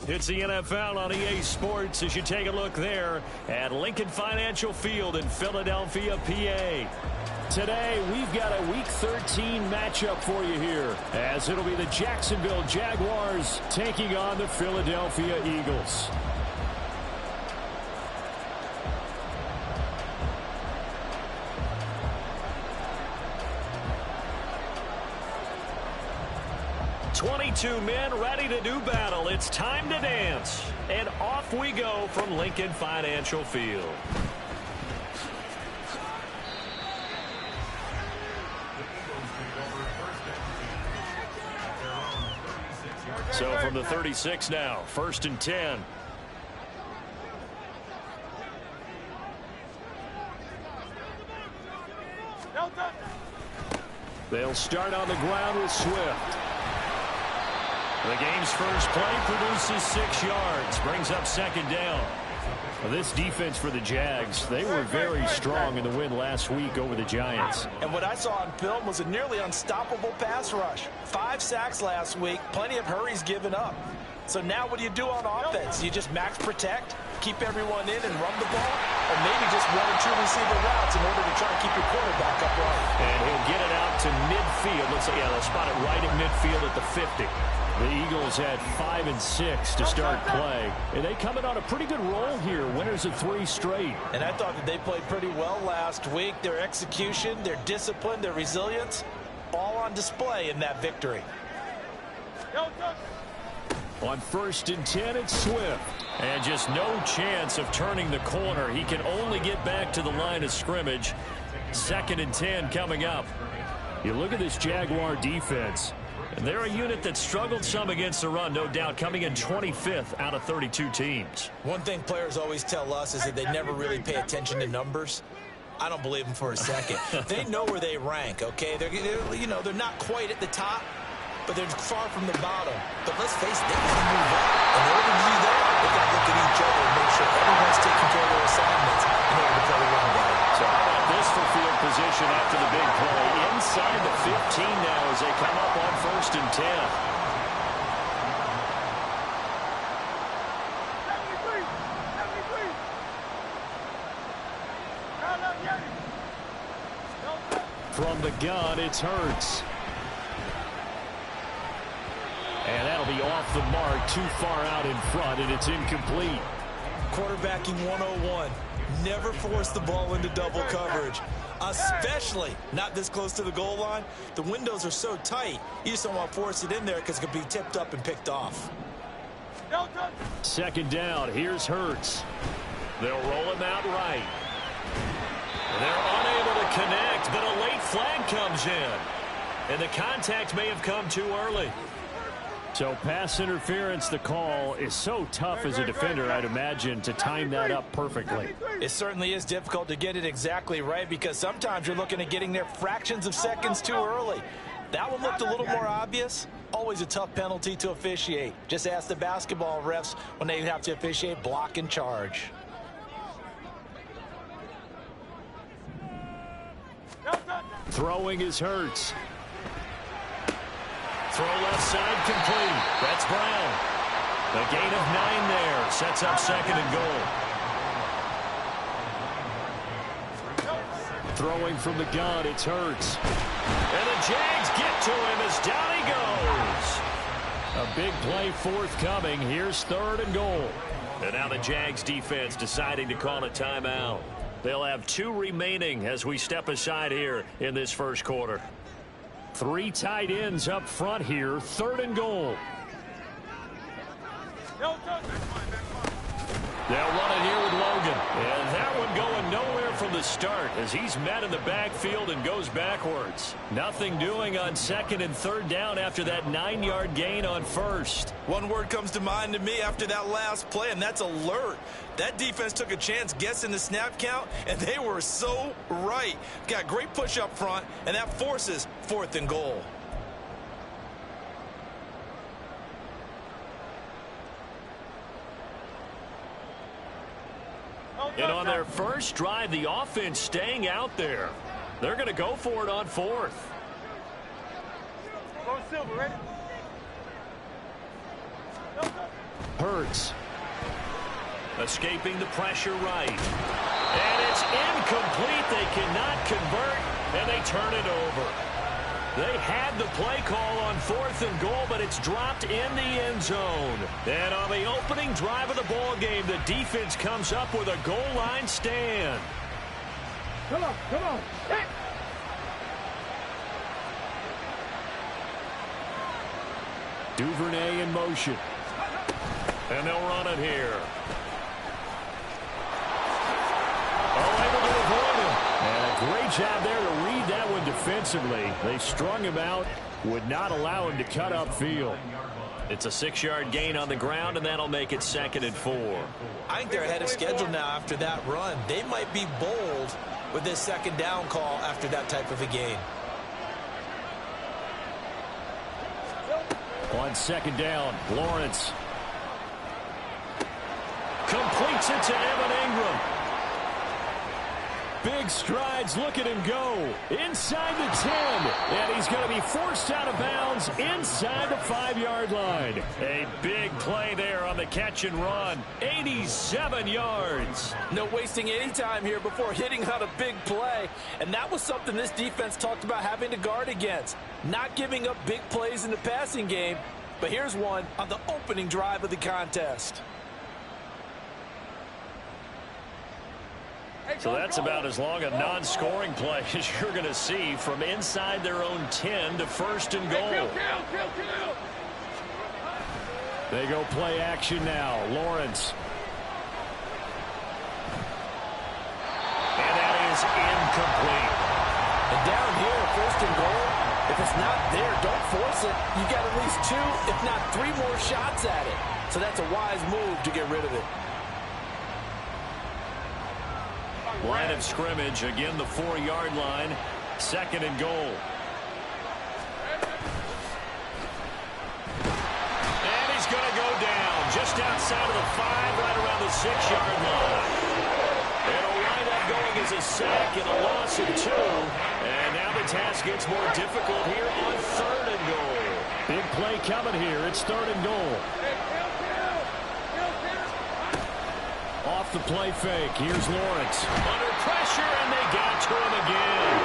It's the NFL on EA Sports as you take a look there at Lincoln Financial Field in Philadelphia, PA. Today, we've got a Week 13 matchup for you here, as it'll be the Jacksonville Jaguars taking on the Philadelphia Eagles. "22 men ready to do battle. It's time to dance." And off we go from Lincoln Financial Field. So from the 36 now, 1st and 10. They'll start on the ground with Swift. The game's first play produces 6 yards, brings up 2nd down. This defense for the Jags, they were very strong in the win last week over the Giants. And what I saw on film was a nearly unstoppable pass rush. 5 sacks last week, plenty of hurries given up. So now what do you do on offense? You just max protect, keep everyone in and run the ball, or maybe just 1 or 2 receiver routes in order to try to keep your quarterback upright. And he'll get it out to midfield. Let's say, yeah, they'll spot it right at midfield at the 50. The Eagles had 5 and 6 to start play. And they come in on a pretty good roll here. Winners of 3 straight. And I thought that they played pretty well last week. Their execution, their discipline, their resilience, all on display in that victory. On 1st and 10, it's Swift. And just no chance of turning the corner. He can only get back to the line of scrimmage. 2nd and 10 coming up. You look at this Jaguar defense. And they're a unit that struggled some against the run, no doubt, coming in 25th out of 32 teams. One thing players always tell us is that they never really pay attention to numbers. I don't believe them for a second. They know where they rank, okay? They're not quite at the top, but they're far from the bottom. But let's face it, they got to move up. In order to do that, they got to look at each other and make sure everyone's taking care of their assignments in order to play the run game. So how about this for field position after the big play? Inside the 15 now as they come up on 1st and 10. From the gun, it's Hurts. And that'll be off the mark, too far out in front, and it's incomplete. Quarterbacking 101. Never force the ball into double coverage, especially not this close to the goal line. The windows are so tight, you just don't want to force it in there because it could be tipped up and picked off. 2nd down, here's Hurts. They'll roll him out right. They're unable to connect, but a late flag comes in. And the contact may have come too early. So pass interference, the call is so tough as a defender, I'd imagine, to time that up perfectly. It certainly is difficult to get it exactly right because sometimes you're looking at getting there fractions of seconds too early. That one looked a little more obvious. Always a tough penalty to officiate. Just ask the basketball refs when they have to officiate block and charge. Throwing is Hurts. Throw left side complete. That's Brown. The gain of 9 there. Sets up 2nd and goal. Throwing from the gun, it's Hurts. And the Jags get to him as down he goes. A big play forthcoming. Here's 3rd and goal. And now the Jags defense deciding to call a timeout. They'll have 2 remaining as we step aside here in this first quarter. 3 tight ends up front here. 3rd and goal. They'll run it here with Logan. And that one going nowhere from the start as he's met in the backfield and goes backwards. Nothing doing on 2nd and 3rd down after that 9-yard gain on 1st. One word comes to mind to me after that last play, and that's alert. That defense took a chance guessing the snap count, and they were so right. Got great push up front, and that forces 4th and goal. And on their first drive, the offense staying out there. They're going to go for it on 4th. Hurts. Escaping the pressure right. And it's incomplete. They cannot convert, and they turn it over. They had the play call on 4th and goal, but it's dropped in the end zone. And on the opening drive of the ball game, the defense comes up with a goal line stand. Come on, come on. Hey. Duvernay in motion. And they'll run it here. Oh, able to avoid him. And a great job there to read that one defensively. They strung him out, would not allow him to cut upfield. It's a 6-yard gain on the ground, and that'll make it 2nd and 4. I think they're ahead of schedule now after that run. They might be bold with this 2nd down call after that type of a gain. On 2nd down, Lawrence completes it to Evan Ingram. Big strides. Look at him go. Inside the 10. And he's going to be forced out of bounds inside the 5-yard line. A big play there on the catch and run. 87 yards. No wasting any time here before hitting on a big play. And that was something this defense talked about having to guard against. Not giving up big plays in the passing game. But here's one on the opening drive of the contest. So that's about as long a non-scoring play as you're going to see from inside their own 10 to 1st and goal. They go play action now. Lawrence. And that is incomplete. And down here, 1st and goal, if it's not there, don't force it. You got at least 2, if not 3 more shots at it. So that's a wise move to get rid of it. Line of scrimmage, again the 4-yard line, 2nd and goal. And he's going to go down just outside of the 5, right around the 6-yard line. It'll wind up going as a sack and a loss of 2. And now the task gets more difficult here on 3rd and goal. Big play coming here. It's 3rd and goal. Off the play fake. Here's Lawrence. Under pressure, and they got to him again.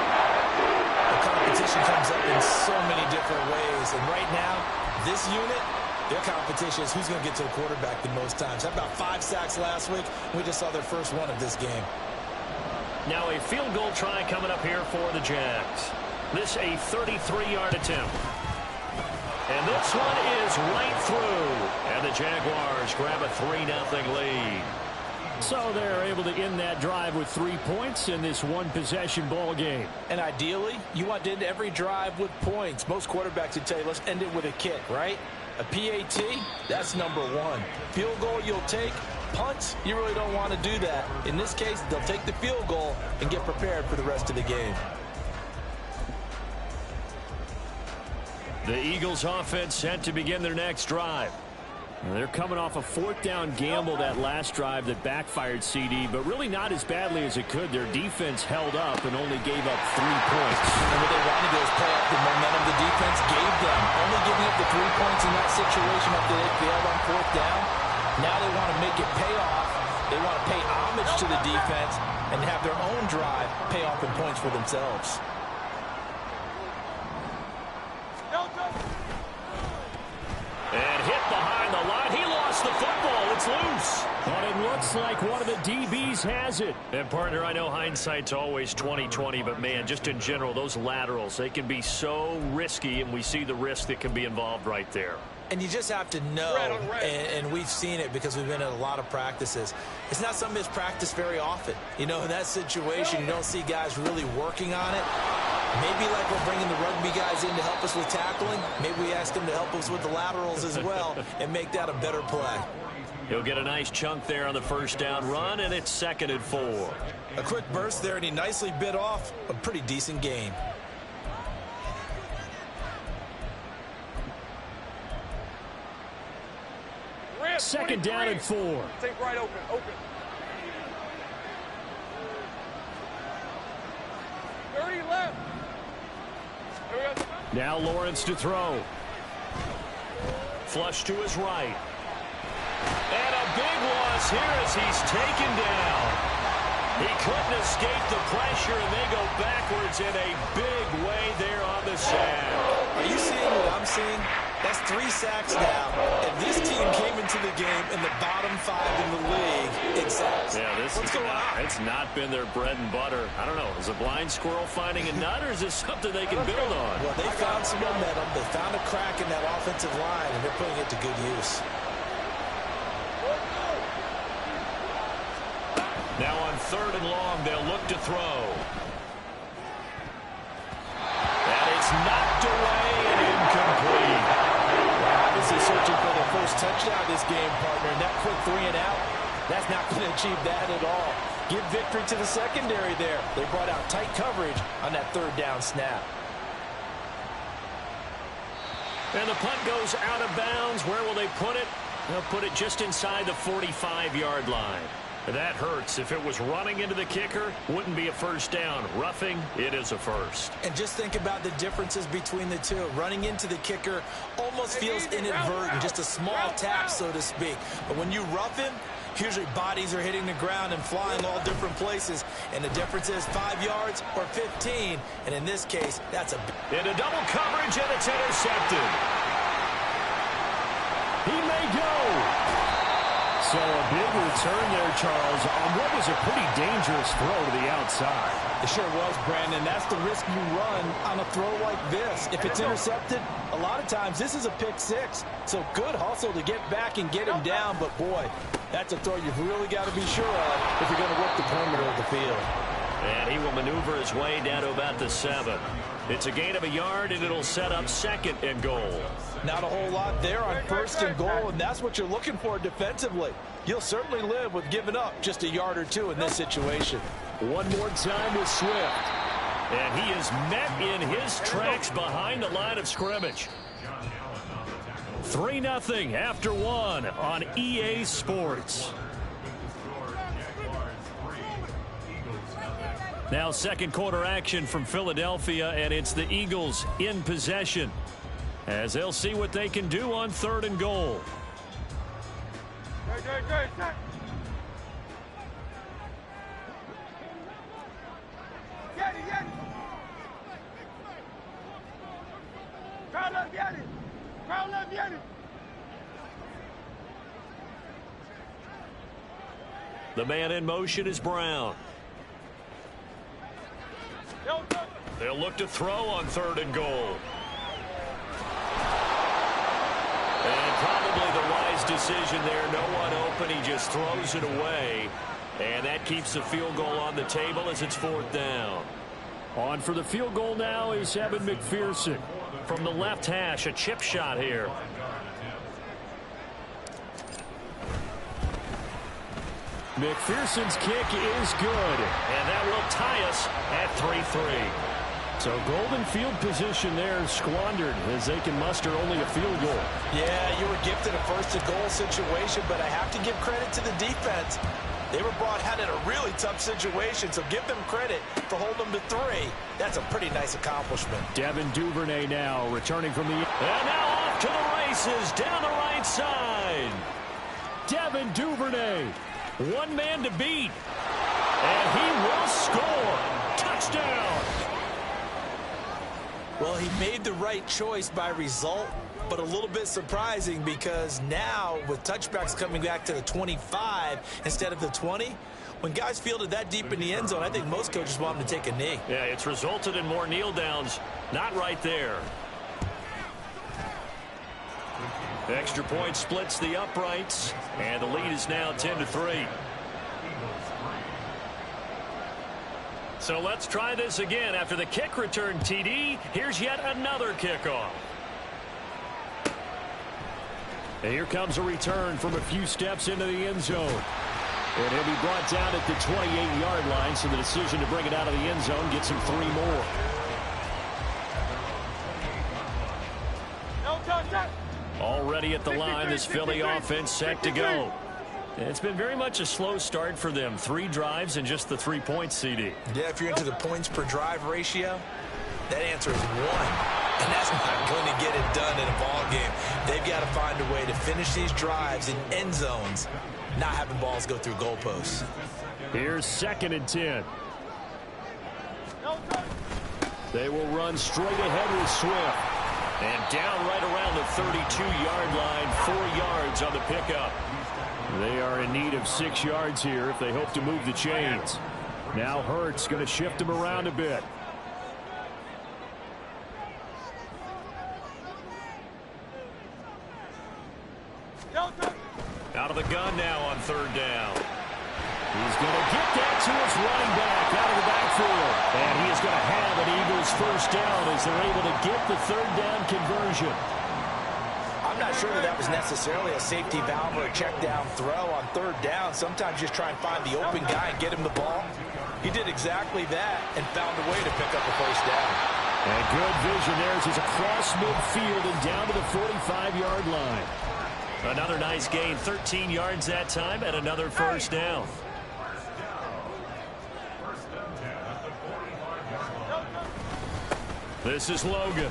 The competition comes up in so many different ways. And right now, this unit, their competition is who's going to get to the quarterback the most times. How about 5 sacks last week? We just saw their first one of this game. Now a field goal try coming up here for the Jags. This a 33-yard attempt. And this one is right through. And the Jaguars grab a 3-0 lead. So they're able to end that drive with 3 points in this one-possession ball game. And ideally, you want to end every drive with points. Most quarterbacks would tell you, let's end it with a kick, right? A PAT, that's number 1. Field goal you'll take. Punts, you really don't want to do that. In this case, they'll take the field goal and get prepared for the rest of the game. The Eagles offense set to begin their next drive. They're coming off a 4th down gamble that last drive that backfired CD, but really not as badly as it could. Their defense held up and only gave up 3 points. And what they wanted to do is play off the momentum the defense gave them. Only giving up the 3 points in that situation after they failed on 4th down. Now they want to make it pay off. They want to pay homage to the defense and have their own drive pay off in points for themselves. And hit behind the line. He lost the football. It's loose. But it looks like one of the DBs has it. And, partner, I know hindsight's always 20/20, but, man, just in general, those laterals, they can be so risky, and we see the risk that can be involved right there. And you just have to know, and we've seen it because we've been at a lot of practices. It's not something that's practiced very often. You know, in that situation, you don't see guys really working on it. Maybe like we're bringing the rugby guys in to help us with tackling. Maybe we ask them to help us with the laterals as well and make that a better play. He'll get a nice chunk there on the 1st down run, and it's 2nd and 4. A quick burst there, and he nicely bit off a pretty decent gain. Second down and 4. Take right open. 30 left. Now Lawrence to throw. Flush to his right. And a big loss here as he's taken down. He couldn't escape the pressure, and they go backwards in a big way there on the sack. Are you seeing what I'm seeing? That's 3 sacks now. And this team came into the game in the bottom 5 in the league in sacks. Yeah, what's going on? It's not been their bread and butter. I don't know. Is a blind squirrel finding a nut, or is this something they can build on? Well, they found some momentum. They found a crack in that offensive line, and they're putting it to good use. Now on 3rd and long, they'll look to throw. And it's knocked away and incomplete. Obviously searching for their first touchdown this game, partner. And that quick 3 and out, that's not going to achieve that at all. Give victory to the secondary there. They brought out tight coverage on that 3rd down snap. And the punt goes out of bounds. Where will they put it? They'll put it just inside the 45-yard line. That hurts. If it was running into the kicker, wouldn't be a first down. Roughing, it is a first. And just think about the differences between the two. Running into the kicker almost feels inadvertent, just a small tap, so to speak. But when you rough him, usually bodies are hitting the ground and flying all different places. And the difference is 5 yards or 15. And in this case, that's a... Into double coverage, and it's intercepted. He may go. So a big return there, Charles, on what was a pretty dangerous throw to the outside. It sure was, Brandon. That's the risk you run on a throw like this. If it's intercepted, a lot of times this is a pick 6. So good hustle to get back and get him down. But, boy, that's a throw you've really got to be sure of if you're going to work the perimeter of the field. And he will maneuver his way down to about the 7. It's a gain of a yard, and it'll set up 2nd and goal. Not a whole lot there on 1st and goal, and that's what you're looking for defensively. You'll certainly live with giving up just a yard or 2 in this situation. One more time with Swift. And he is met in his tracks behind the line of scrimmage. 3-0 after 1 on EA Sports. Now 2nd quarter action from Philadelphia, and it's the Eagles in possession as they'll see what they can do on 3rd and goal. The man in motion is Brown. They'll look to throw on 3rd and goal. And probably the wise decision there. No one open. He just throws it away. And that keeps the field goal on the table as it's 4th down. On for the field goal now is Evan McPherson. From the left hash, a chip shot here. McPherson's kick is good. And that will tie us at 3-3. So golden field position there squandered as they can muster only a field goal. Yeah, you were gifted a 1st and goal situation, but I have to give credit to the defense. They were brought out in a really tough situation, so give them credit for holding them to 3. That's a pretty nice accomplishment. Devin Duvernay now returning from the... And now off to the races down the right side. Devin Duvernay, one man to beat. And he will score. Touchdown. Well, he made the right choice by result, but a little bit surprising because now with touchbacks coming back to the 25 instead of the 20, when guys fielded that deep in the end zone, I think most coaches want them to take a knee. Yeah, it's resulted in more kneel downs. Not right there. The extra point splits the uprights, and the lead is now 10-3. So let's try this again. After the kick return TD, here's yet another kickoff. And here comes a return from a few steps into the end zone. And he'll be brought down at the 28-yard line, so the decision to bring it out of the end zone gets him 3 more. Already at the line, this Philly offense set to go. It's been very much a slow start for them. 3 drives and just the 3 points, CD. Yeah, if you're into the points per drive ratio, that answer is 1. And that's not going to get it done in a ball game. They've got to find a way to finish these drives in end zones, not having balls go through goalposts. Here's 2nd and 10. They will run straight ahead with Swift. And down right around the 32-yard line, 4 yards on the pickup. They are in need of 6 yards here if they hope to move the chains. Now Hurts going to shift them around a bit. Out of the gun now on 3rd down. He's going to get that to his running back out of the backfield. And he is going to have an Eagles 1st down as they're able to get the 3rd down conversion. I'm not sure that was necessarily a safety valve or a check down throw on 3rd down. Sometimes you just try and find the open guy and get him the ball. He did exactly that and found a way to pick up a 1st down. And good vision there as he's across midfield and down to the 45-yard line. Another nice gain, 13 yards that time, and another 1st down. This is Logan.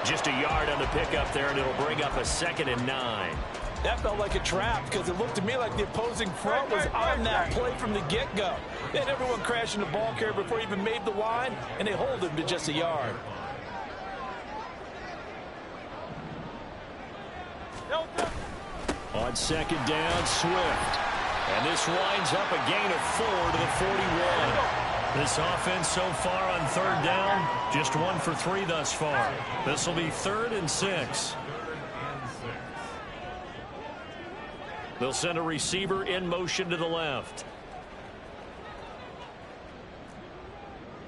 Just a yard on the pickup there, and it'll bring up a 2nd and 9. That felt like a trap because it looked to me like the opposing front was on that play from the get-go. They had everyone crashing the ball carrier before he even made the line, and they hold him to just a yard. On 2nd down, Swift. And this winds up a gain of 4 to the 41. This offense so far on 3rd down, just 1 for 3 thus far. This will be 3rd and 6. They'll send a receiver in motion to the left.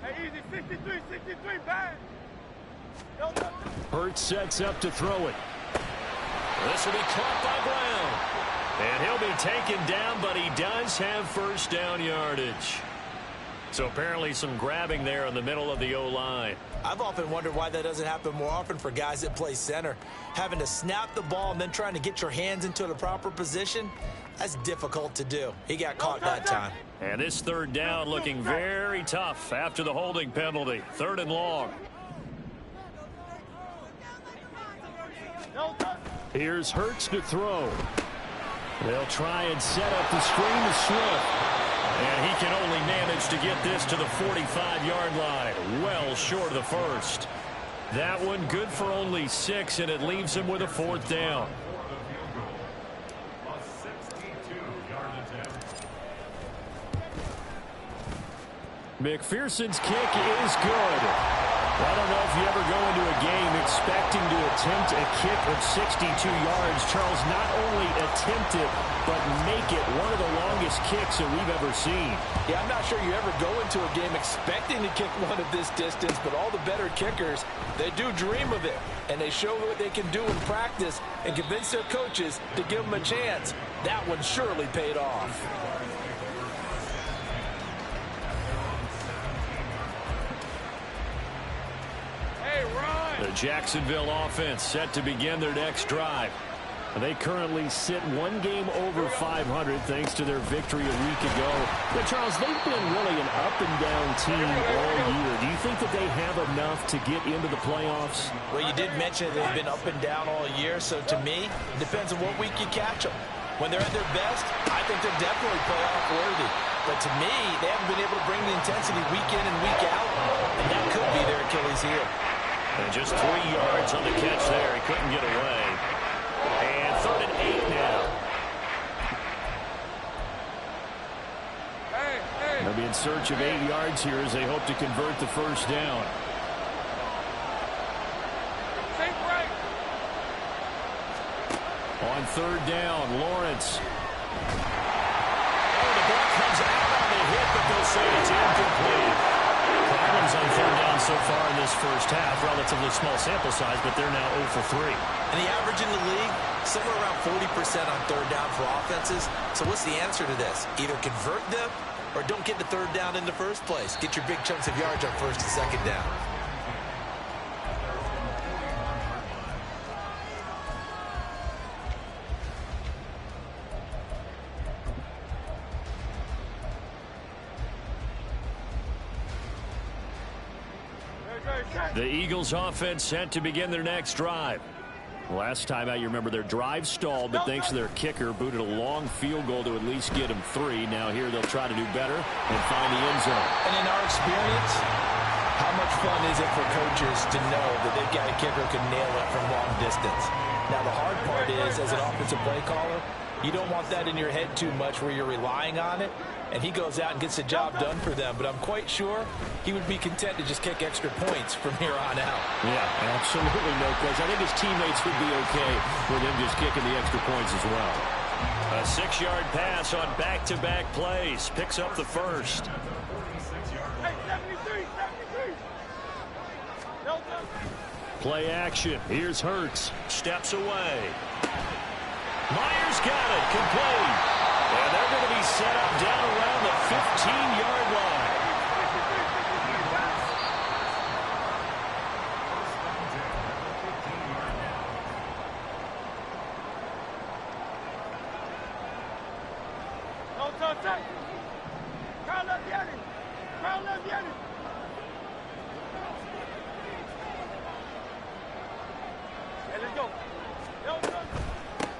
Hey, easy, 63, bang. Hurts sets up to throw it. This will be caught by Brown. And he'll be taken down, but he does have 1st down yardage. So apparently some grabbing there in the middle of the O-line. I've often wondered why that doesn't happen more often for guys that play center. Having to snap the ball and then trying to get your hands into the proper position, that's difficult to do. He got caught that time. And this 3rd down looking very tough after the holding penalty. 3rd and long. Here's Hurts to throw. They'll try and set up the screen to Swift. And he can only manage to get this to the 45-yard line. Well short of the 1st. That one good for only 6, and it leaves him with a 4th down. McPherson's kick is good. I don't know if you ever go into a game expecting to attempt a kick of 62 yards. Charles, not only attempt it, but make it one of the longest kicks that we've ever seen. Yeah, I'm not sure you ever go into a game expecting to kick one of this distance, but all the better kickers, they do dream of it. And they show what they can do in practice and convince their coaches to give them a chance. That one surely paid off. The Jacksonville offense set to begin their next drive. They currently sit 1 game over 500 thanks to their victory a week ago. But Charles, they've been really an up-and-down team all year. Do you think that they have enough to get into the playoffs? Well, you did mention they've been up and down all year, so to me, it depends on what week you catch them. When they're at their best, I think they're definitely playoff worthy. But to me, they haven't been able to bring the intensity week in and week out, and that could be their Achilles heel. And just 3 yards on the catch there. He couldn't get away. And 3rd and 8 now. They'll be in search of 8 yards here as they hope to convert the 1st down. On 3rd down, Lawrence. Oh, the ball comes out on the hit, but they'll say it's incomplete. Problems on 3rd down so far in this first half. Relatively small sample size, but they're now 0 for 3. And the average in the league, somewhere around 40% on 3rd down for offenses. So what's the answer to this? Either convert them or don't get the 3rd down in the first place. Get your big chunks of yards on 1st and 2nd down. The Eagles offense set to begin their next drive. Last time out, you remember their drive stalled, but thanks to their kicker, booted a long field goal to at least get them 3. Now here they'll try to do better and find the end zone. And in our experience, how much fun is it for coaches to know that they've got a kicker who can nail it from long distance? Now, the hard part is, as an offensive play caller, you don't want that in your head too much where you're relying on it, and he goes out and gets the job done for them. But I'm quite sure he would be content to just kick extra points from here on out. Yeah, absolutely no question. I think his teammates would be okay with him just kicking the extra points as well. A 6-yard pass on back-to-back plays. Picks up the first. Hey, 73, 73. No, no. Play action. Here's Hurts. Steps away. Myers got it. Complete. And they're going to be set up down around the 15-yard line. 53, 53, pass. No, touch. Carl Leviani. Carl Leviani. Hey, let's go. No, no.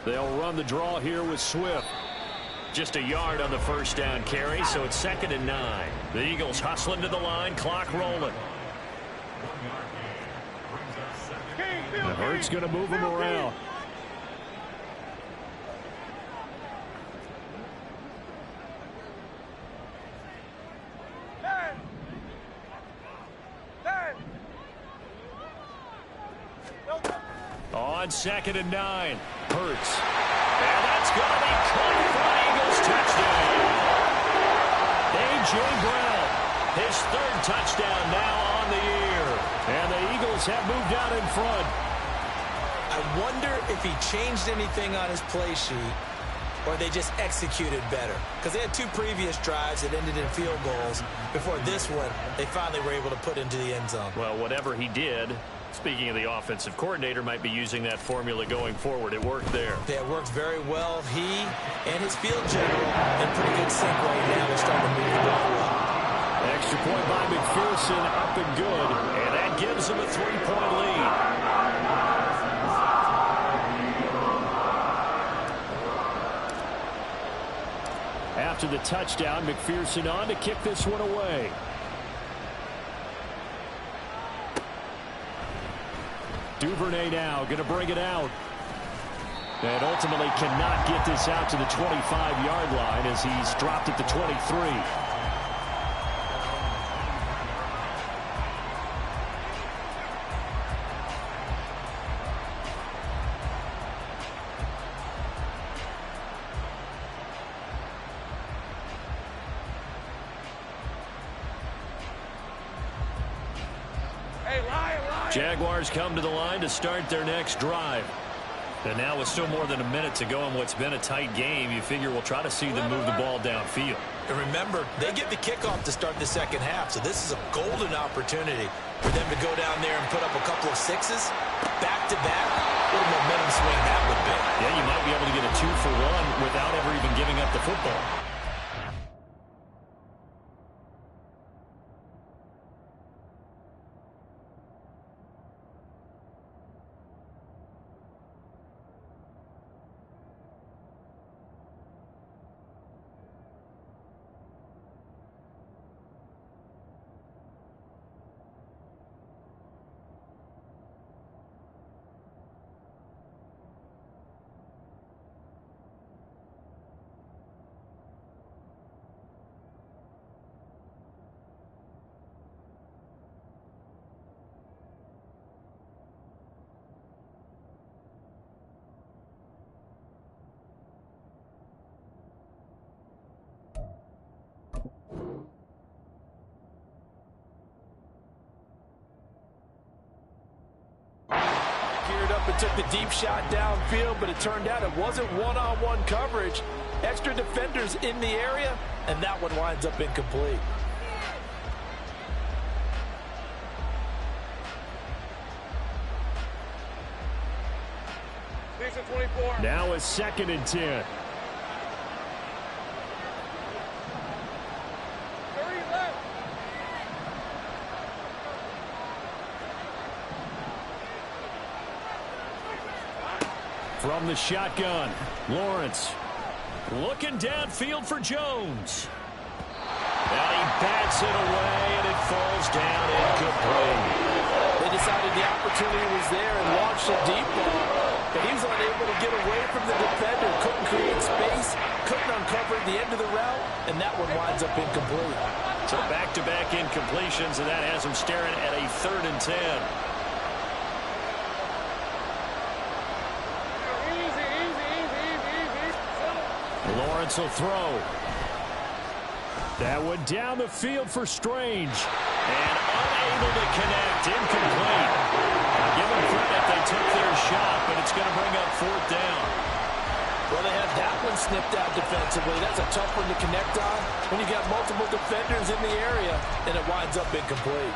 They'll run the draw here with Swift. Just a yard on the first down carry, so it's 2nd and 9. The Eagles hustling to the line, clock rolling. And Hurts going to move him around. On 2nd and 9, Hurts. And that's going to be caught for an Eagles touchdown. A.J. Brown, his 3rd touchdown now on the year. And the Eagles have moved out in front. I wonder if he changed anything on his play sheet or they just executed better. Because they had 2 previous drives that ended in field goals. Before this one, they finally were able to put into the end zone. Well, whatever he did, speaking of the offensive coordinator, might be using that formula going forward. It worked there. Yeah, it worked very well. He and his field general in pretty good sync right now. They're starting to move the ball well. Extra point by McPherson, up and good. And that gives them a 3-point lead. After the touchdown, McPherson on to kick this one away. Duvernay now going to bring it out. And ultimately cannot get this out to the 25-yard line as he's dropped at the 23. Jaguars come to the line to start their next drive. And now with still more than a minute to go in what's been a tight game, you figure we'll try to see them move the ball downfield. And remember, they get the kickoff to start the second half, so this is a golden opportunity for them to go down there and put up a couple of 6s back-to-back. What a momentum swing that would be. Yeah, you might be able to get a 2-for-1 without ever even giving up the football. And took the deep shot downfield, but it turned out it wasn't one-on-one coverage. Extra defenders in the area, and that one winds up incomplete. Now it's 2nd and 10. From the shotgun, Lawrence looking downfield for Jones. And he bats it away, and it falls down incomplete. They decided the opportunity was there and launched a deep ball, but he was unable to get away from the defender, couldn't create space, couldn't uncover the end of the route, and that one winds up incomplete. So back-to-back incompletions, and that has him staring at a 3rd and 10. Lawrence will throw. That one down the field for Strange. And unable to connect. Incomplete. Now give them credit. They took their shot, but it's going to bring up 4th down. Well, they had that one snipped out defensively. That's a tough one to connect on when you got multiple defenders in the area, and it winds up incomplete.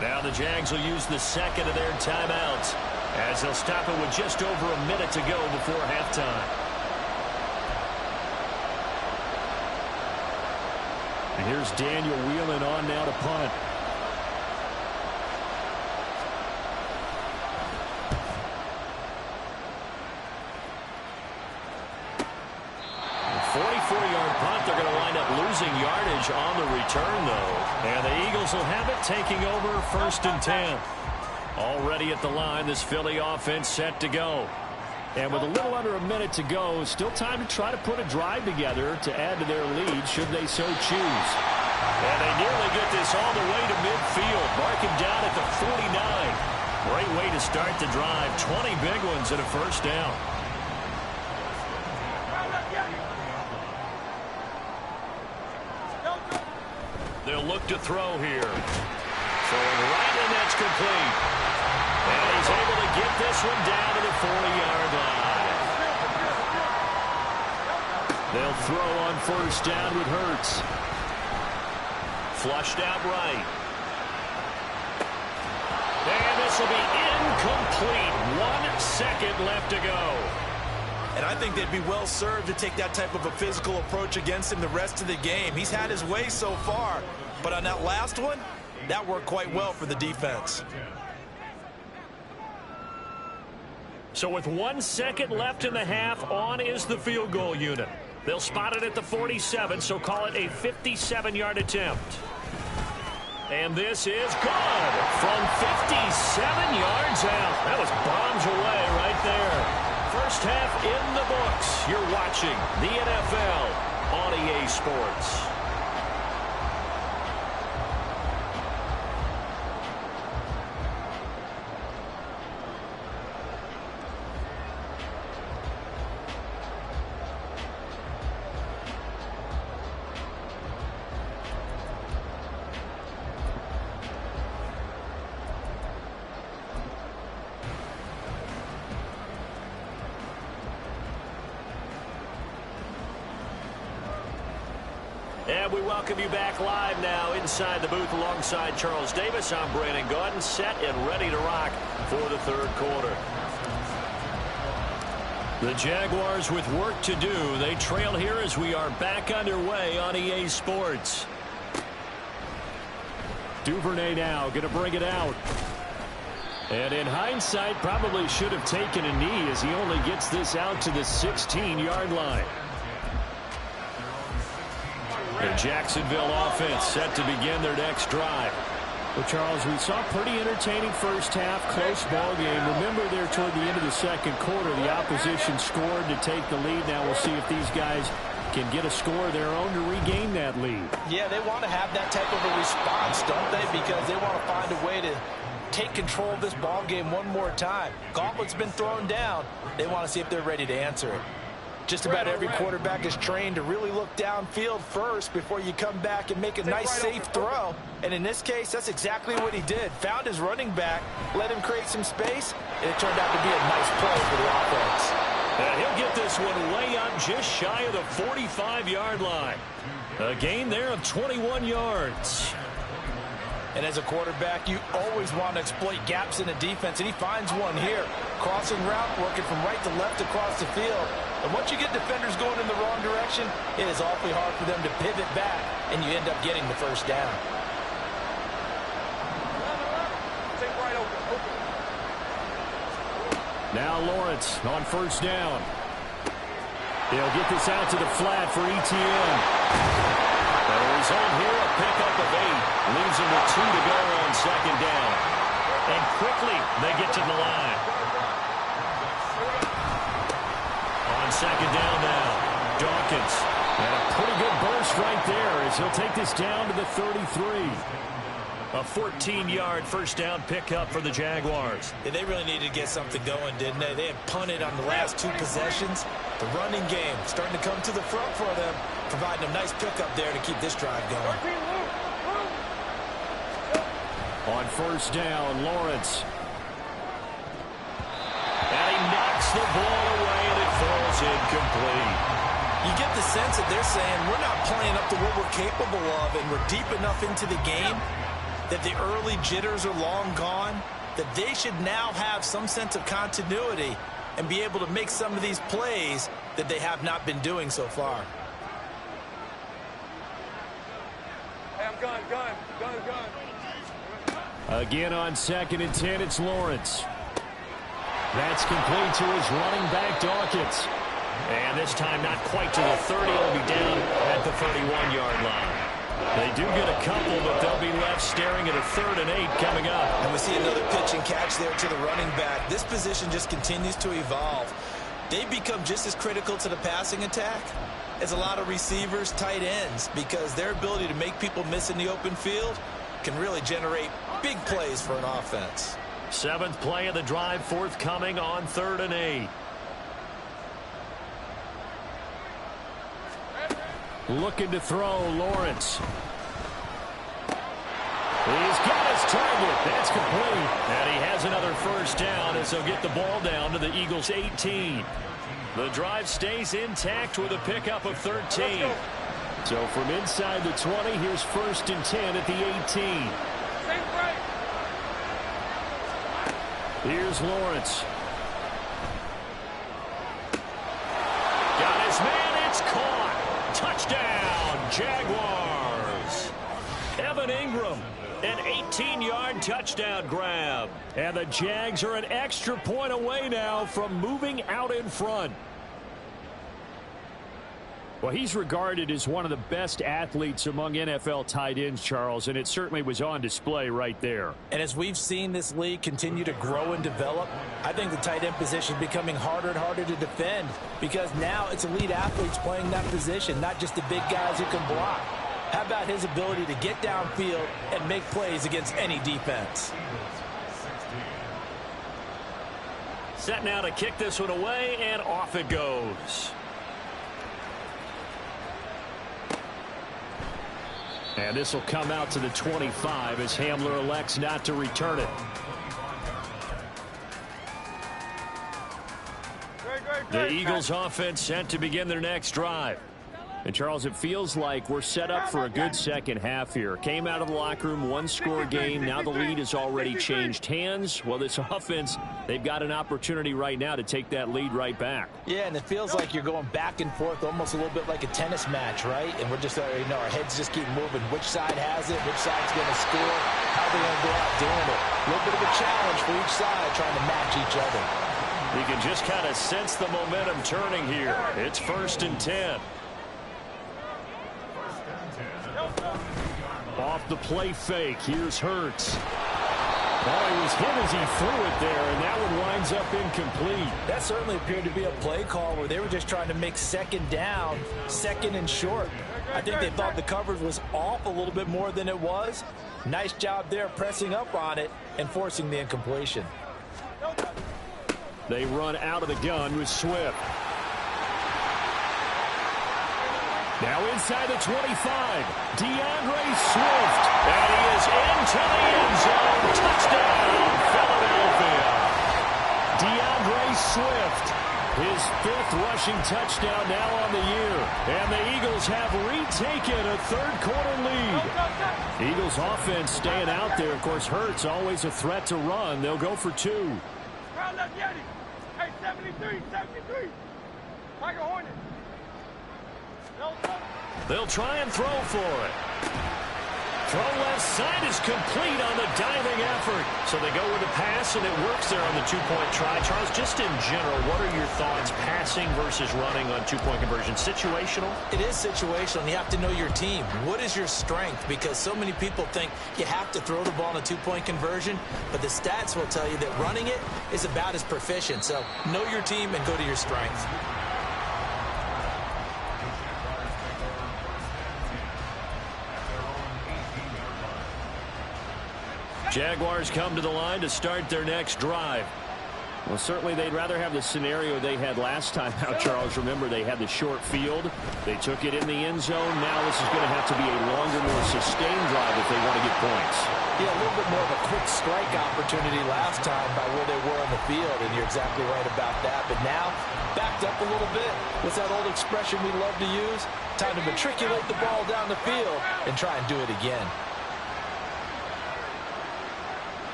Now the Jags will use the second of their timeouts as they'll stop it with just over a minute to go before halftime. And here's Daniel Whelan on now to punt. A 44-yard punt. They're going to wind up losing yardage on the return, though. And the Eagles will have it, taking over 1st and 10. Already at the line, this Philly offense set to go. And with a little under a minute to go, still time to try to put a drive together to add to their lead should they so choose. And they nearly get this all the way to midfield. Mark him down at the 49. Great way to start the drive. 20 big ones and a 1st down. They'll look to throw here. Throwing right, and that's complete. And he's able to get this one down to the 40-yard line. They'll throw on 1st down with Hurts. Flushed out right. And this will be incomplete. 1 second left to go. And I think they'd be well served to take that type of a physical approach against him the rest of the game. He's had his way so far, but on that last one, that worked quite well for the defense. So with 1 second left in the half, on is the field goal unit. They'll spot it at the 47, so call it a 57-yard attempt. And this is good from 57 yards out. That was bombs away right there. First half in the books. You're watching the NFL on EA Sports. And we welcome you back live now inside the booth alongside Charles Davis. I'm Brandon Gaudin, set and ready to rock for the 3rd quarter. The Jaguars with work to do. They trail here as we are back underway on EA Sports. Duvernay now going to bring it out. And in hindsight, probably should have taken a knee as he only gets this out to the 16-yard line. The Jacksonville offense set to begin their next drive. Well, Charles, we saw a pretty entertaining first half, close ball game. Remember there toward the end of the 2nd quarter, the opposition scored to take the lead. Now we'll see if these guys can get a score of their own to regain that lead. Yeah, they want to have that type of a response, don't they? Because they want to find a way to take control of this ball game one more time. Gauntlet's been thrown down. They want to see if they're ready to answer it. Just about every quarterback is trained to really look downfield first before you come back and make a nice, safe throw. And in this case, that's exactly what he did. Found his running back, let him create some space, and it turned out to be a nice play for the offense. And he'll get this one way up just shy of the 45-yard line. A gain there of 21 yards. And as a quarterback, you always want to exploit gaps in the defense, and he finds one here. Crossing route, working from right to left across the field. And once you get defenders going in the wrong direction, it is awfully hard for them to pivot back, and you end up getting the first down. Now Lawrence on first down. They'll get this out to the flat for ETN. The result here, a pickup of 8. Leaves them with 2 to go on second down. And quickly they get to the line. On second down now, Dawkins. And a pretty good burst right there as he'll take this down to the 33. A 14-yard first down pickup for the Jaguars. Yeah, they really needed to get something going, didn't they? They had punted on the last 2 possessions. The running game starting to come to the front for them, providing a nice pickup there to keep this drive going. On first down, Lawrence. And he knocks the ball away, and it falls incomplete. You get the sense that they're saying we're not playing up to what we're capable of, and we're deep enough into the game that the early jitters are long gone, that they should now have some sense of continuity and be able to make some of these plays that they have not been doing so far. Hey, I'm gun. Again on second and 10, it's Lawrence. That's complete to his running back, Dawkins. And this time not quite to the 30. It'll be down at the 31-yard line. They do get a couple, but they'll be left staring at a 3rd and 8 coming up. And we see another pitch and catch there to the running back. This position just continues to evolve. They become just as critical to the passing attack as a lot of receivers, tight ends, because their ability to make people miss in the open field can really generate big plays for an offense. 7th play of the drive forthcoming on 3rd and 8. Looking to throw, Lawrence. He's got his target. That's complete. And he has another first down as they'll get the ball down to the Eagles' 18. The drive stays intact with a pickup of 13. So from inside the 20, here's 1st and 10 at the 18. Here's Lawrence. Got his man. It's caught. Touchdown, Jaguars. Evan Ingram, an 18-yard touchdown grab. And the Jags are an extra point away now from moving out in front. Well, he's regarded as one of the best athletes among NFL tight ends, Charles, and it certainly was on display right there. And as we've seen this league continue to grow and develop, I think the tight end position is becoming harder and harder to defend because now it's elite athletes playing that position, not just the big guys who can block. How about his ability to get downfield and make plays against any defense? Set now to kick this one away, and off it goes. And this will come out to the 25 as Hamler elects not to return it. The Eagles offense set to begin their next drive. And, Charles, it feels like we're set up for a good second half here. Came out of the locker room, one-score game. Now the lead has already changed hands. Well, this offense, they've got an opportunity right now to take that lead right back. Yeah, and it feels like you're going back and forth almost a little bit like a tennis match, right? And we're just, our heads just keep moving. Which side has it? Which side's going to score? How are they going to go out doing it? A little bit of a challenge for each side trying to match each other. You can just kind of sense the momentum turning here. It's 1st and 10. Off the play fake, here's Hurts. Oh, he was hit as he threw it there, and that one winds up incomplete. That certainly appeared to be a play call where they were just trying to make second down, second and short. I think they thought the coverage was off a little bit more than it was. Nice job there pressing up on it and forcing the incompletion. They run out of the gun with Swift. Now inside the 25, DeAndre Swift. And he is into the end zone. Touchdown, Philadelphia. DeAndre Swift, his 5th rushing touchdown now on the year. And the Eagles have retaken a third-quarter lead. Eagles offense staying out there. Of course, Hurts always a threat to run. They'll go for 2. Hey, 73. They'll try and throw for it. Throw left side is complete on the diving effort. So they go with the pass, and it works there on the two-point try. Charles, just in general, what are your thoughts passing versus running on two-point conversion? Situational? It is situational. You have to know your team. What is your strength? Because so many people think you have to throw the ball in a two-point conversion, but the stats will tell you that running it is about as proficient. So know your team and go to your strength. Jaguars come to the line to start their next drive. Well, certainly they'd rather have the scenario they had last time out, Charles. Remember, they had the short field. They took it in the end zone. Now this is going to have to be a longer, more sustained drive if they want to get points. Yeah, a little bit more of a quick strike opportunity last time by where they were on the field, and you're exactly right about that. But now, backed up a little bit. What's that old expression we love to use? Time to matriculate the ball down the field and try and do it again.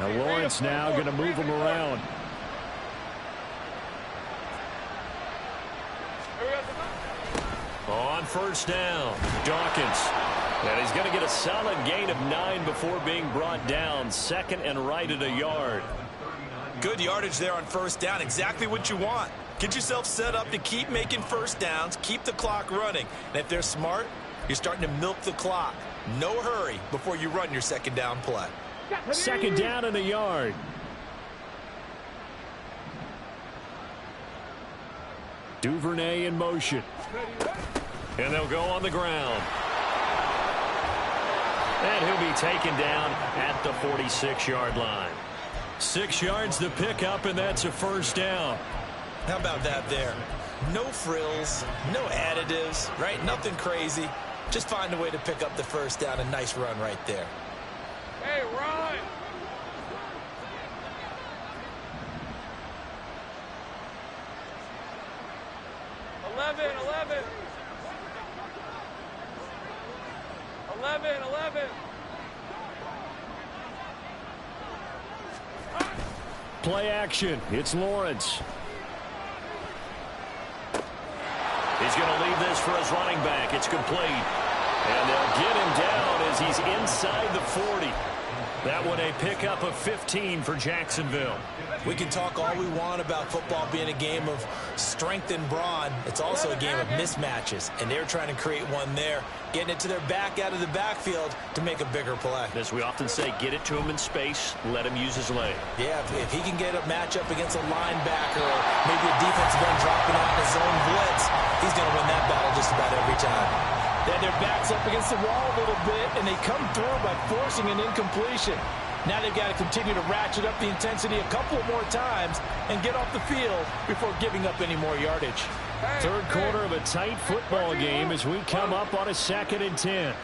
Now Lawrence now going to move him around. On first down, Dawkins. And he's going to get a solid gain of 9 before being brought down. Second and right at a yard. Good yardage there on first down. Exactly what you want. Get yourself set up to keep making first downs, keep the clock running. And if they're smart, you're starting to milk the clock. No hurry before you run your second down play. Second down and a yard. Duvernay in motion. And they'll go on the ground. And he'll be taken down at the 46-yard line. 6 yards to pick up, and that's a first down. How about that there? No frills, no additives, right? Nothing crazy. Just find a way to pick up the first down. A nice run right there. Hey, run! 11. 11. Play action. It's Lawrence. He's going to leave this for his running back. It's complete. And they'll get him down as he's inside the 40. That one a pickup of 15 for Jacksonville. We can talk all we want about football being a game of strength and brawn. It's also a game of mismatches, and they're trying to create one there, getting it to their back out of the backfield to make a bigger play. As we often say, get it to him in space, let him use his leg. Yeah, if he can get a matchup against a linebacker or maybe a defensive end dropping out in his zone blitz, he's going to win that battle just about every time. Then their backs up against the wall a little bit, and they come through by forcing an incompletion. Now they've got to continue to ratchet up the intensity a couple more times and get off the field before giving up any more yardage. Third quarter of a tight football game as we come up on a 2nd and 10.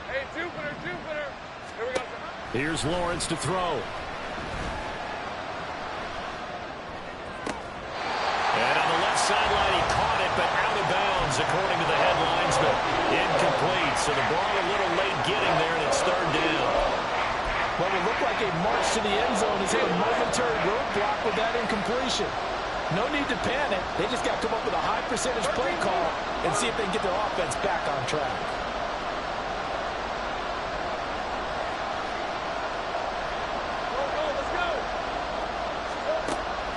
Hey, Jupiter. Here we go. Here's Lawrence to throw. And on the left sideline, he caught it, but out of bounds, according to the head linesman. Incomplete, so the ball a little late getting there, and it's third down. Well, it looked like a march to the end zone has hit a momentary roadblock with that incompletion. No need to panic. They just got to come up with a high percentage play call and see if they can get their offense back on track.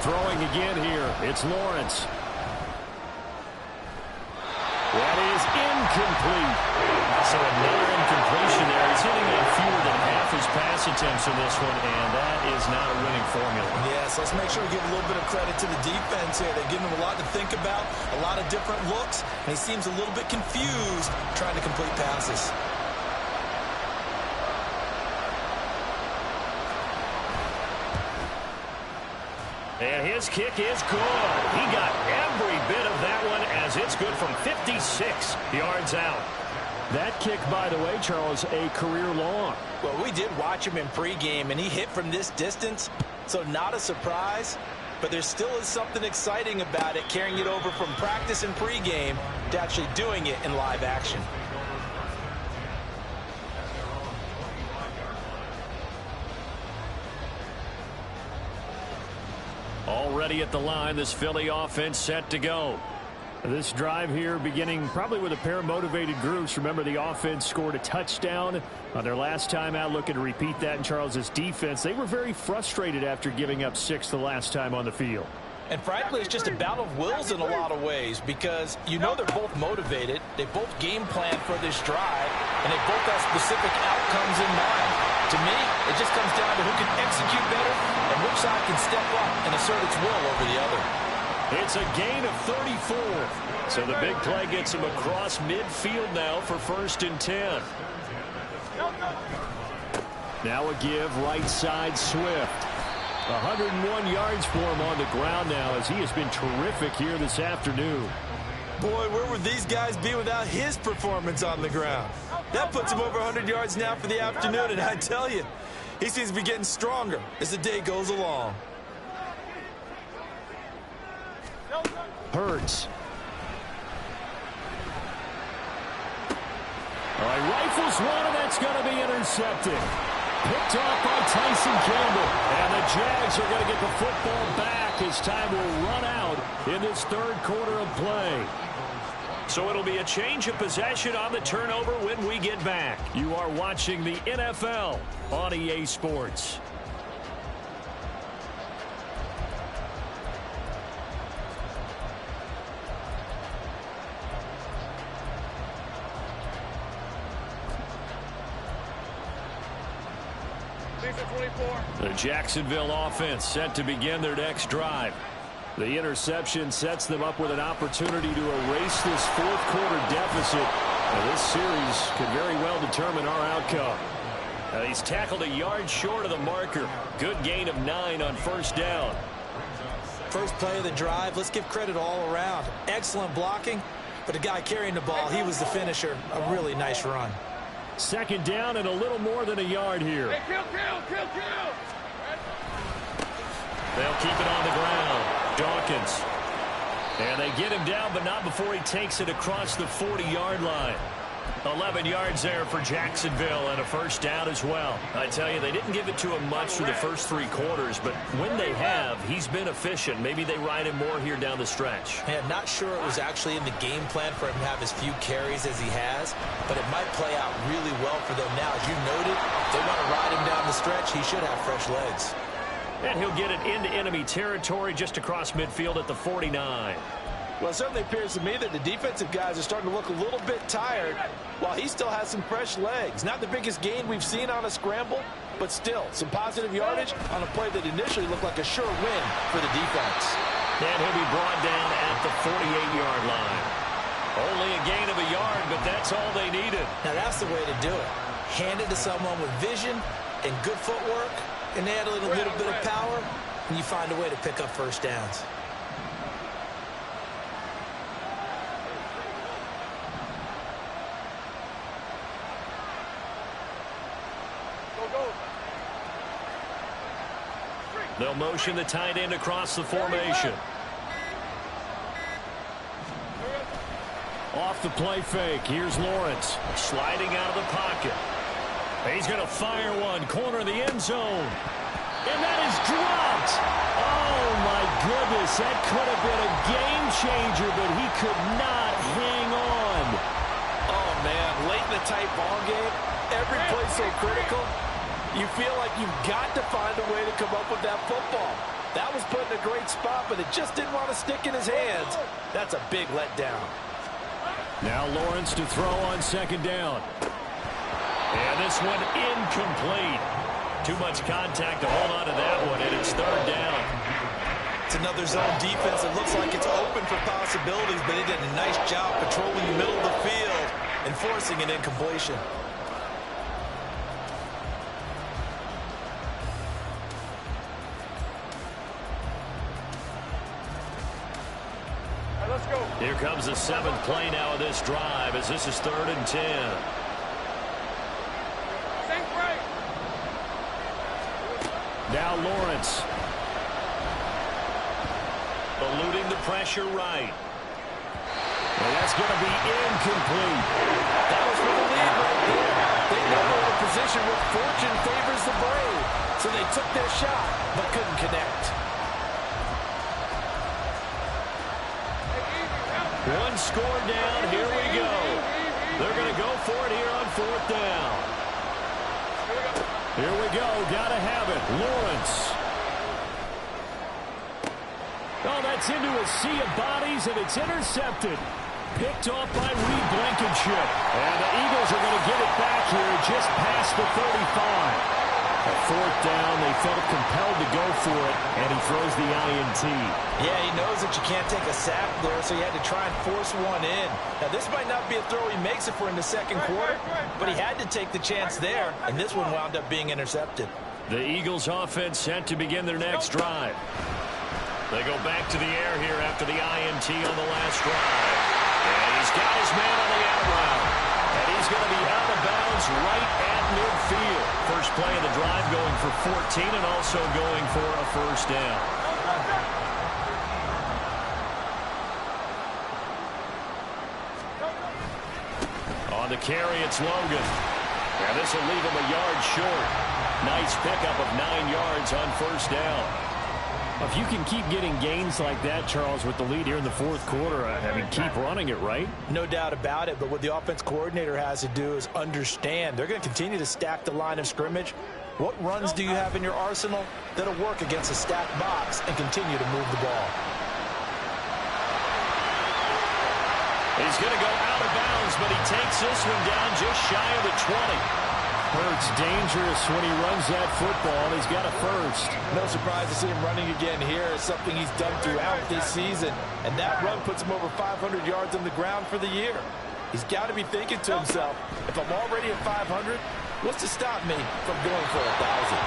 Throwing again here. It's Lawrence. That is incomplete. So another incompletion there. He's hitting on fewer than half his pass attempts in this one, and that is not a winning formula. Yes, let's make sure we give a little bit of credit to the defense here. They're giving him a lot to think about, a lot of different looks, and he seems a little bit confused trying to complete passes. And his kick is good. He got every bit of that one as it's good from 56 yards out. That kick, by the way, Charles, a career long. Well, we did watch him in pregame, and he hit from this distance, so not a surprise. But there still is something exciting about it, carrying it over from practice and pregame to actually doing it in live action. Already at the line, this Philly offense set to go. This drive here beginning probably with a pair of motivated groups. Remember, the offense scored a touchdown on their last time out, looking to repeat that in Charles's defense. They were very frustrated after giving up 6 the last time on the field. And frankly, it's just a battle of wills in a lot of ways because you know they're both motivated. They both game plan for this drive, and they both have specific outcomes in mind. To me, it just comes down to who can execute better and which side can step up and assert its will over the other. It's a gain of 34. So the big play gets him across midfield now for 1st and 10. Now a give right side Swift. 101 yards for him on the ground now as he has been terrific here this afternoon. Boy, where would these guys be without his performance on the ground? That puts him over 100 yards now for the afternoon, and I tell you, he seems to be getting stronger as the day goes along. Hurts. All right, rifles one, and that's going to be intercepted. Picked off by Tyson Campbell. And the Jags are going to get the football back as time will run out in this 3rd quarter of play. So it'll be a change of possession on the turnover when we get back. You are watching the NFL on EA Sports. The Jacksonville offense set to begin their next drive. The interception sets them up with an opportunity to erase this 4th quarter deficit. Now, this series could very well determine our outcome. He's tackled a yard short of the marker. Good gain of 9 on 1st down. First play of the drive, let's give credit all around. Excellent blocking, but the guy carrying the ball, he was the finisher. A really nice run. 2nd down and a little more than a yard here. Hey, kill. They'll keep it on the ground. Dawkins. And they get him down, but not before he takes it across the 40-yard line. 11 yards there for Jacksonville and a 1st down as well. I tell you, they didn't give it to him much for the first 3 quarters, but when they have, he's been efficient. Maybe they ride him more here down the stretch. Man, not sure it was actually in the game plan for him to have as few carries as he has, but it might play out really well for them now. As you noted, if they want to ride him down the stretch, he should have fresh legs. And he'll get it into enemy territory just across midfield at the 49. Well, it certainly appears to me that the defensive guys are starting to look a little bit tired while he still has some fresh legs. Not the biggest gain we've seen on a scramble, but still some positive yardage on a play that initially looked like a sure win for the defense. And he'll be brought down at the 48-yard line. Only a gain of a yard, but that's all they needed. Now that's the way to do it. Hand it to someone with vision and good footwork, and add a little bit of power, and you find a way to pick up 1st downs. They'll motion the tight end across the formation. Off the play fake. Here's Lawrence sliding out of the pocket. He's going to fire one. Corner of the end zone. And that is dropped. Oh, my goodness. That could have been a game changer, but he could not hang on. Oh, man. Late in the tight ball game, every play so critical. You feel like you've got to find a way to come up with that football. That was put in a great spot, but it just didn't want to stick in his hands. That's a big letdown. Now Lawrence to throw on 2nd down. And this one incomplete. Too much contact to hold on to that one, and it's 3rd down. It's another zone defense. It looks like it's open for possibilities, but they did a nice job patrolling the middle of the field and forcing an incompletion. Let's go. Here comes the 7th play now of this drive as this is 3rd and 10. Think right. Now Lawrence. Eluding the pressure right. And that's going to be incomplete. That was for the lead right there. They know they're in a position where fortune favors the brave. So they took their shot, but couldn't connect. One score down. Here we go. They're going to go for it here on 4th down. Here we go. Got to have it. Lawrence. Oh, that's into a sea of bodies, and it's intercepted. Picked off by Reed Blankenship. And the Eagles are going to get it back here just past the 35. At 4th down, they felt compelled to go for it, and he throws the INT. Yeah, he knows that you can't take a sack there, so he had to try and force one in. Now, this might not be a throw he makes it for in the second quarter, but he had to take the chance there, and this one wound up being intercepted. The Eagles offense set to begin their next drive. They go back to the air here after the INT on the last drive. And he's got his man on the out route. And he's going to be out of bounds right at midfield. First play of the drive going for 14 and also going for a first down. On the carry, it's Logan. And this will leave him a yard short. Nice pickup of 9 yards on first down. If you can keep getting gains like that, Charles, with the lead here in the 4th quarter, I mean, keep running it, right? No doubt about it, but what the offense coordinator has to do is understand. They're going to continue to stack the line of scrimmage. What runs do you have in your arsenal that'll work against a stacked box and continue to move the ball? He's going to go out of bounds, but he takes this one down just shy of the 20. Hurts dangerous when he runs that football, and he's got a first. No surprise to see him running again here. It's something he's done throughout this season, and that run puts him over 500 yards on the ground for the year. He's got to be thinking to himself, if I'm already at 500, what's to stop me from going for 1,000?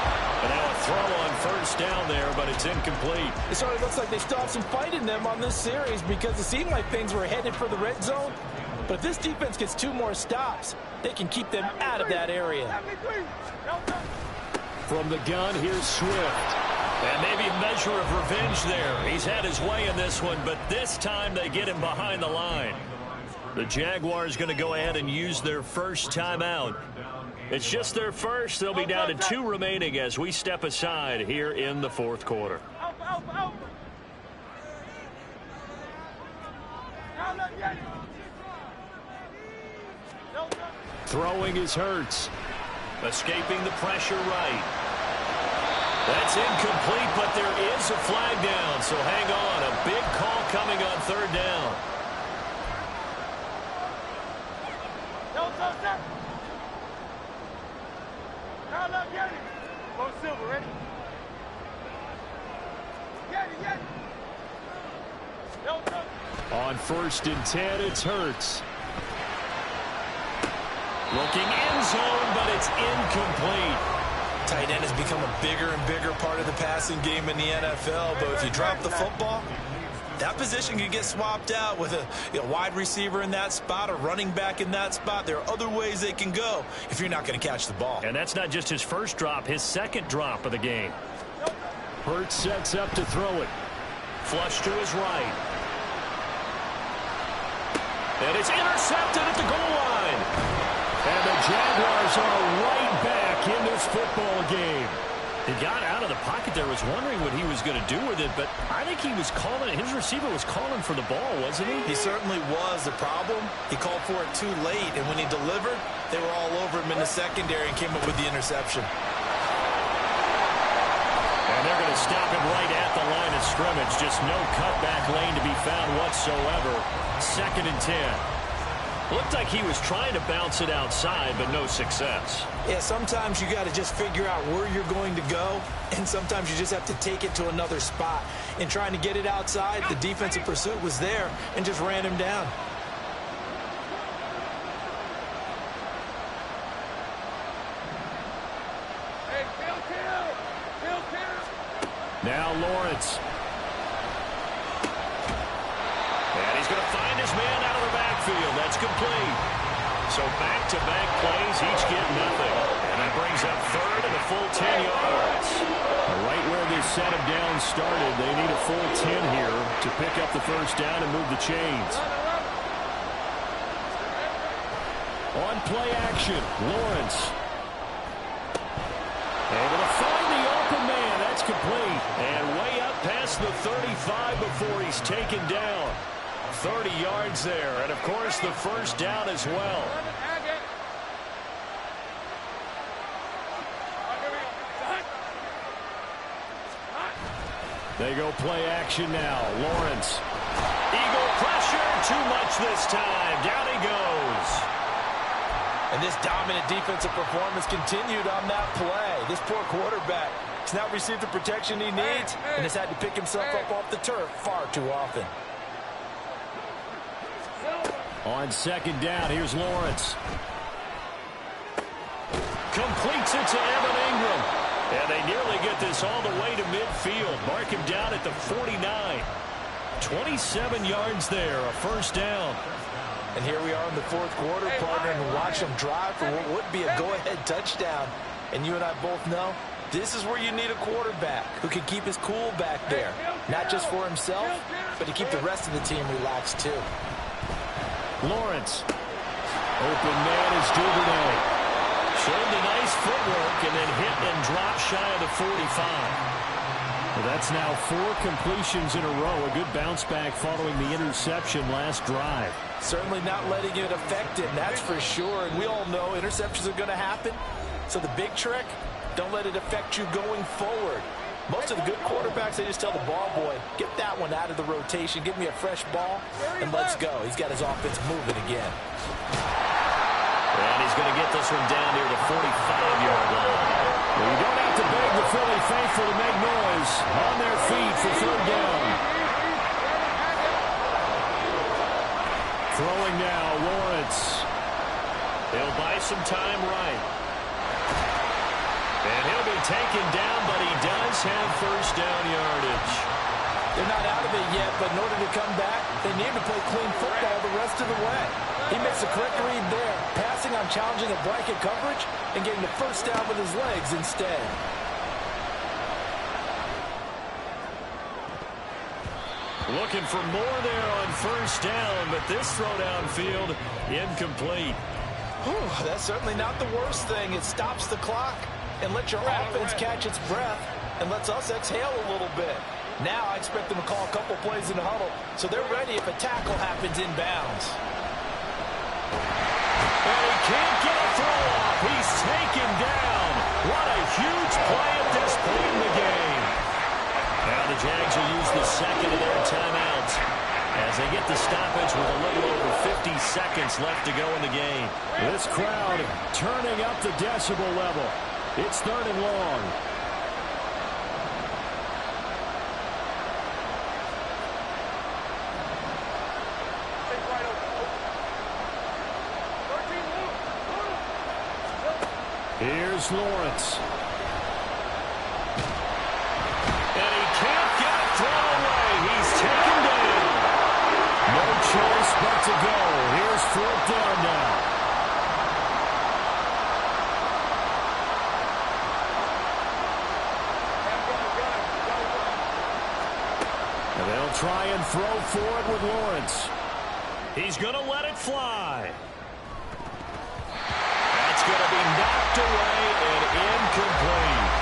And now a throw on first down there, but it's incomplete. It sort of looks like they still have some fight in them on this series because it seemed like things were headed for the red zone. But if this defense gets 2 more stops, they can keep them out of that area. From the gun, here's Swift. And maybe a measure of revenge there. He's had his way in this one, but this time they get him behind the line. The Jaguars going to go ahead and use their first timeout. It's just their first. They'll be down to 2 remaining as we step aside here in the 4th quarter. Throwing is Hurts. Escaping the pressure right. That's incomplete, but there is a flag down, so hang on. A big call coming on 3rd down. On 1st and 10, it's Hurts. Looking end zone, but it's incomplete. Tight end has become a bigger and bigger part of the passing game in the NFL, but if you drop the football, that position can get swapped out with a wide receiver in that spot, a running back in that spot. There are other ways they can go if you're not going to catch the ball. And that's not just his first drop, his second drop of the game. Hurts sets up to throw it. Flush to his right. And it's intercepted at the goal line. And the Jaguars are right back in this football game. He got out of the pocket there, was wondering what he was going to do with it, but I think he was calling it. His receiver was calling for the ball, wasn't he? He certainly was. The problem, he called for it too late, and when he delivered, they were all over him in the secondary and came up with the interception. And they're going to stop him right at the line of scrimmage. Just no cutback lane to be found whatsoever. 2nd and 10. Looked like he was trying to bounce it outside, but no success. Yeah, sometimes you got to just figure out where you're going to go, and sometimes you just have to take it to another spot. In trying to get it outside, the defensive pursuit was there and just ran him down. Now Lawrence. And he's going to find his man out of the backfield. That's complete. So back-to-back plays, each get nothing. And that brings up 3rd and a full 10 yards. Right where this set of downs started, they need a full 10 here to pick up the first down and move the chains. On play action, Lawrence. Able to find the open man. That's complete. And way up past the 35 before he's taken down. 30 yards there. And, of course, the first down as well. They go play action now. Lawrence. Eagle pressure. Too much this time. Down he goes. And this dominant defensive performance continued on that play. This poor quarterback has not received the protection he needs and has had to pick himself up off the turf far too often. On second down, here's Lawrence. Completes it to Evan Ingram. And they nearly get this all the way to midfield. Mark him down at the 49. 27 yards there, a first down. And here we are in the fourth quarter, partner, and watch them drive for what would be a go-ahead touchdown. And you and I both know this is where you need a quarterback who can keep his cool back there. Not just for himself, but to keep the rest of the team relaxed too. Lawrence. Open man is Duvernay. Showed the nice footwork and then hit and dropped shy of the 45. Well, that's now 4 completions in a row. A good bounce back following the interception last drive. Certainly not letting it affect him, that's for sure. And we all know interceptions are going to happen. So the big trick, don't let it affect you going forward. Most of the good quarterbacks, they just tell the ball boy, get that one out of the rotation, give me a fresh ball, and let's go. He's got his offense moving again. And he's going to get this one down near the 45-yard line. Well, you don't have to beg the Philly faithful to make noise. On their feet for third down. Throwing now, Lawrence. He'll buy some time right. And he'll be taken down, but he does have first down yardage. They're not out of it yet, but in order to come back, they need to play clean football the rest of the way. He makes the correct read there, passing on challenging a blanket coverage and getting the first down with his legs instead. Looking for more there on first down, but this throw downfield incomplete. Whew, that's certainly not the worst thing. It stops the clock and lets your offense catch its breath and lets us exhale a little bit. Now I expect them to call a couple plays in the huddle, so they're ready if a tackle happens inbounds. And he can't get a throw off. He's taken down. What a huge play at this point in the game. Now the Jags will use the second of their timeouts as they get the stoppage with a little over 50 seconds left to go in the game. This crowd turning up the decibel level. It's third and long. Here's Lawrence. And he can't get it thrown away. He's taken down. No choice but to go. Here's fourth down now. And they'll try and throw forward with Lawrence. He's going to let it fly. Going to be knocked away and incomplete.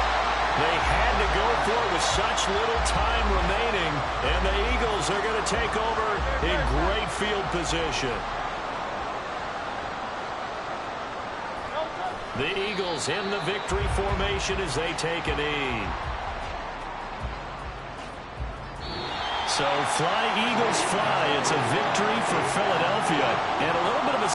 They had to go for it with such little time remaining, and the Eagles are going to take over in great field position. The Eagles in the victory formation as they take a knee. So fly, Eagles, fly. It's a victory for Philadelphia and a little bit of a